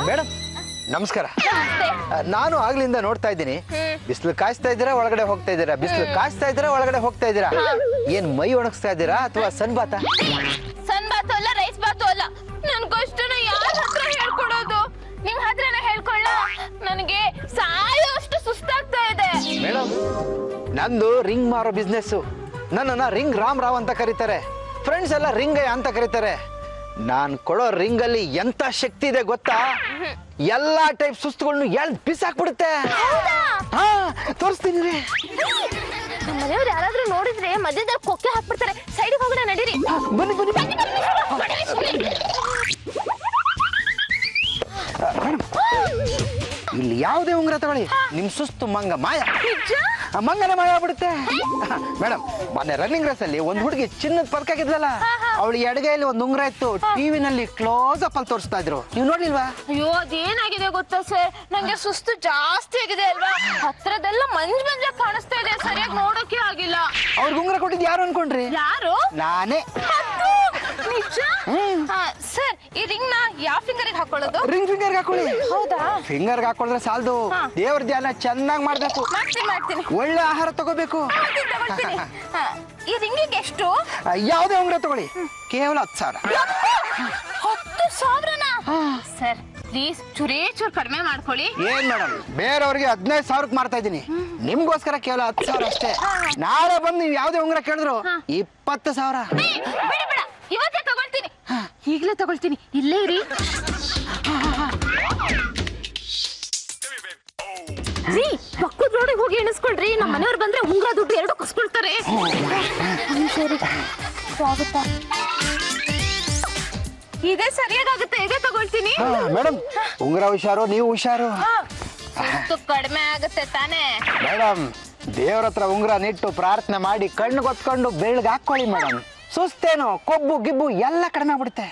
Madam ನಮಸ್ಕಾರ. ನಾನು ಆಗ್ಲಿಂದ ನೋಡ್ತಾ ಇದ್ದೀನಿ, ಬಿಸಿಲು ಕಾಯಿಸ್ತಾ ಇದ್ದೀರಾ ಒಳಗಡೆ ಹೋಗ್ತಾ ಇದ್ದೀರಾ, ಬಿಸಿಲು ಕಾಯಿಸ್ತಾ ಇದ್ದೀರಾ ಒಳಗಡೆ ಹೋಗ್ತಾ ಇದ್ದೀರಾ. ಏನ್ ಮೈ ಒಣಗಿಸ್ತಾ ಇದ್ದೀರಾ ಅಥವಾ ಸನ್ ಬಾತ? ಸನ್ ಬಾತು ಅಲ್ಲ, ರೈಸ್ ಬಾತು ಅಲ್ಲ. ನನ್ ಕಷ್ಟನ ಯಾರ ಹತ್ರ ಹೇಳ್ಕೊಡೋದು? ನಿಮ್ ಹತ್ರನ ಹೇಳ್ಕೊಳ್ಳ? ನನಗೆ ಸಾಯೋಷ್ಟು ಸುಸ್ತಾಗ್ತಾ ಇದೆ. ಮೇಡಮ್ ನಂದು ರಿಂಗ್ ಮಾರೋ ಬಿಸ್ನೆಸ್. ನನ್ನನ್ನ ರಿಂಗ್ ರಾವ್ ಅಂತ ಕರೀತಾರೆ, ಫ್ರೆಂಡ್ಸ್ ಎಲ್ಲ ರಿಂಗಯ್ಯ ಅಂತ ಕರೀತಾರೆ. ನಾನ್ ಕೊಡೋ ರಿಂಗ್ ಅಲ್ಲಿ ಎಂತ ಶಕ್ತಿ ಇದೆ ಗೊತ್ತಾ? ಎಲ್ಲಾ ಟೈಪ್ ಸುಸ್ತುಗಳನ್ನು ಎಳ್ದ್ ಬಿಸಾಕ್ಬಿಡುತ್ತೆ. ಹಾ ತೋರಿಸ್ತೀನಿ ರೀ. ನಮ್ಮ ಮನೆಯವ್ರು ಯಾರಾದ್ರೂ ನೋಡಿದ್ರೆ ಮಧ್ಯದಲ್ಲಿ ಕೊಕ್ಕೆ ಹಾಕ್ಬಿಡ್ತಾರೆ. ಸೈಡಿಗೆ ಹೋಗೋಣ ನಡೀರಿ. ಬನ್ನಿ ಬನ್ನಿ ಇಲ್ಲಿ ಯಾವುದೇ ಉಂಗುರ ತಗೊಳ್ಳಿ, ನಿಮ್ ಸುಸ್ತು ಮಂಗ ಮಾಯ, ಮಂಗನ ಮಾಯ ಆಗ್ಬಿಡುತ್ತೆ. ಮೇಡಮ್ ಮೊನ್ನೆ ರನ್ನಿಂಗ್ ರೇಸ್ ಅಲ್ಲಿ ಒಂದ್ ಹುಡುಗಿ ಚಿನ್ನದ ಪದಕ ಗೆದ್ಲಲ್ಲ, ಅವಳು ಎಡಗೈಯಲ್ಲಿ ಒಂದ್ ಉಂಗುರ ಇತ್ತು. ಟಿವಿನಲ್ಲಿ ಕ್ಲೋಸ್ ಅಪ್ ಅಲ್ಲಿ ತೋರಿಸ್ತಾ ಇದ್ರು, ನೀವು ನೋಡ್ಲಿಲ್ವಾ? ಅಯ್ಯೋ ಅದೇನಾಗಿದೆ ಗೊತ್ತಾ ಸರ್, ನಂಗೆ ಸುಸ್ತು ಜಾಸ್ತಿ ಆಗಿದೆ ಅಲ್ವಾ, ಹತ್ರದೆಲ್ಲ ಮಂಜ್ ಕಾಣಿಸ್ತಾ ಇದೆ, ಸರಿಯಾಗಿ ನೋಡೋಕೆ ಆಗಿಲ್ಲ. ಅವ್ರಿಗೆ ಉಂಗುರ ಕೊಟ್ಟಿದ್ದು ಯಾರು ಅನ್ಕೊಂಡ್ರಿ? ಯಾರು? ನಾನೇ. ನಿಜ? ಸರ್ ಈ ರಿಂಗ್ ನ ಯಾವ ಫಿಂಗರ್ ಹಾಕೊಳ್ಳೋದು? ರಿಂಗ್ ಫಿಂಗರ್ ಹಾಕೊಳ್ಳಿ. ಹೌದಾ? ಫಿಂಗರ್ ಹಾಕೊಳಿದ್ರೆ ಸಾಲದು, ದೇವ್ರ ಧ್ಯಾನ ಚೆನ್ನಾಗಿ ಮಾಡ್ಬೇಕು, ಮಾಡ್ತೀನಿ. ಒಳ್ಳೆ ಆಹಾರ ತಗೋಬೇಕು. ಈ ರಿಂಗಿಗೆ ಎಷ್ಟು? ಯಾವುದೇ ಉಂಗುರ ತಗೊಳ್ಳಿ, ಕೇವಲ 10,000. 10,000ನಾ? ಸರ್ ಪ್ಲೀಸ್ ಚೂರು ಕಡಿಮೆ ಮಾಡ್ಕೊಳ್ಳಿ. ಏನ್ ಮೇಡಮ್, ಬೇರೆಯವ್ರಿಗೆ 15,000ಕ್ಕೆ ಮಾಡ್ತಾ ಇದ್ದೀನಿ, ನಿಮ್ಗೋಸ್ಕರ ಕೇವಲ 10,000 ಅಷ್ಟೇ. ನಾಳೆ ಬಂದು ನೀವು ಯಾವುದೇ ಉಂಗುರ ಕೇಳಿದ್ರು 20,000. ಬೇಡ ಇವತ್ತೇ ತಗೊಳ್ತೀನಿ, ಈಗಲೇ ತಗೊಳ್ತೀನಿ, ಇಲ್ಲೇ ಇರಿ. ರೀ ಪಕ್ಕದ ರೋಡಿಗೆ ಹೋಗಿ ಎಣಿಸ್ಕೊಳ್ರಿ, ನಮ್ಮ ಮನೆಯವ್ರು ಬಂದ್ರೆ ಉಂಗುರ ದುಡ್ಡು 2 ಕಸ್ಕೊಳ್ತಾರೆ. ಸರಿ ಇದೇ ಸರಿಯಾಗುತ್ತೆ, ಇದೇ ತಗೊಳ್ತೀನಿ. ಮೇಡಮ್ ಉಂಗುರ ಹುಷಾರು, ನೀವು ಹುಷಾರು. ಕಡಿಮೆ ಆಗುತ್ತೆ ತಾನೇ? ಮೇಡಮ್ ದೇವ್ರ ಹತ್ರ ಉಂಗುರ ನಿಟ್ಟು ಪ್ರಾರ್ಥನೆ ಮಾಡಿ ಕಣ್ಣು ಗೊತ್ಕೊಂಡು ಬೆಳ್ಗೆ ಹಾಕೊಳ್ಳಿ ಮೇಡಮ್. ಸುಸ್ತೇನೋ ಕೊಬ್ಬು ಗಿಬ್ಬು ಎಲ್ಲ ಕಡಿಮೆ ಆಗ್ಬಿಡುತ್ತೆ.